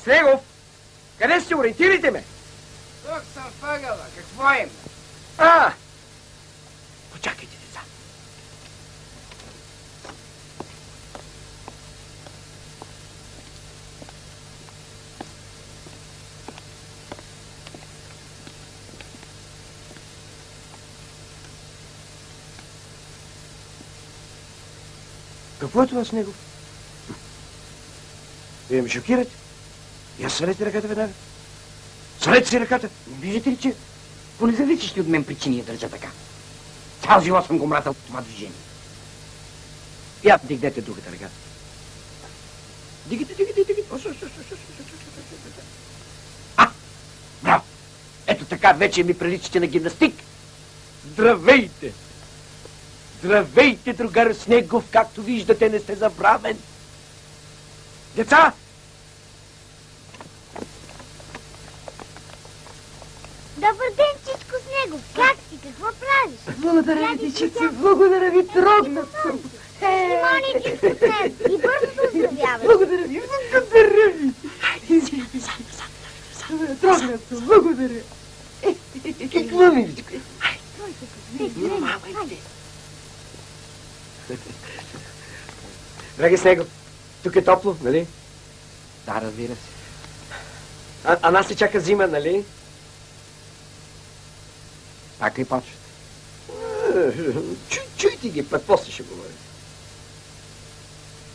Снегов! Къде сте? Ориентирайте ме! Тук съм въгъла. Какво има? Почакайте, деца. Какво е това, Снегов? Вие ме шокирате. Я свалете ръката веднага. Свалете си ръката. Виждате ли, че по независещи от мен причини я държа така. Цял живот съм го мратил това движение. Я дигнете другата ръка. Дигайте. Браво! Ето така вече ми приличате на гимнастик. Здравейте! Здравейте, другар Снегов, както виждате, не сте забравен. Деца! Добър ден, Чичко Снегов. Как си? Какво правиш? Благодаря ви, дечица. Благодаря ви. Трогнат съм. Симони, Чичко Снегов. И бързо се оздравявай. Благодаря ви. Благодаря ви. Трогнат съм. Благодаря. Какво миличко? Драги Снегов, тук е топло, нали? Да, разбира се. А нас се чака зима, нали? Пак ли почват? Чуйте ги, път после ще говорим.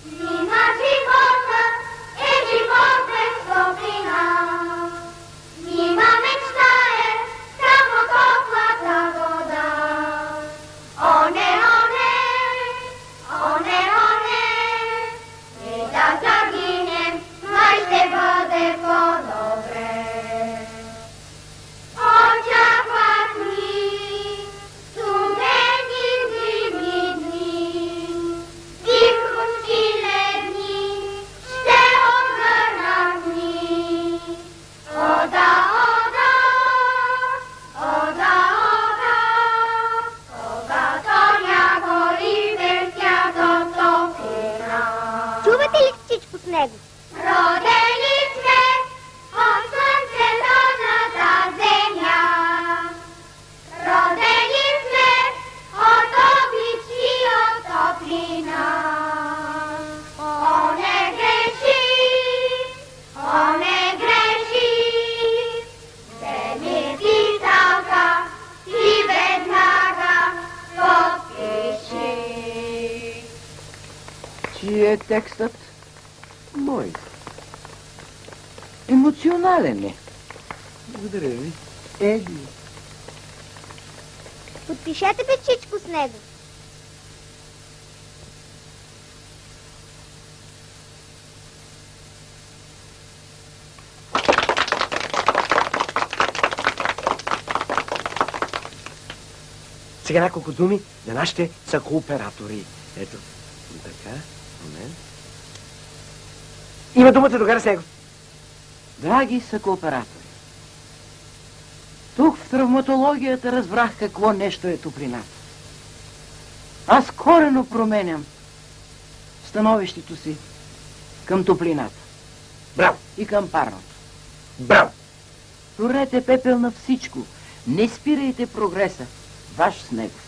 Зима живота е живот без топлина. Зима мечта е само топлата вода. Оне, и да загинем, май ще бъде по-добре. Очакват ни студени зимни дни, тихушки ледни ще огърнат ни. Ода, когато някой въртя до топлина. Чувате ли, Чичко Снегов? Родени сме от слънцедонната земя. Родени сме от обич и от топлина. О, не греши, вземи писалка и веднага подпиши. Чий е текстът? Мой. Емоционален е. Благодаря ви. Еди. Подпишете бе, Чичко Снегов. Сега няколко думи на нашите съкооператори. Ето, така, момент. Има думата, другар Снегов. Драги съкооператори, тук в травматологията разбрах какво нещо е топлината. Аз коренно променям становището си към топлината. Браво! И към парното. Браво! Турете пепел на всичко. Не спирайте прогреса. Ваш Снегов.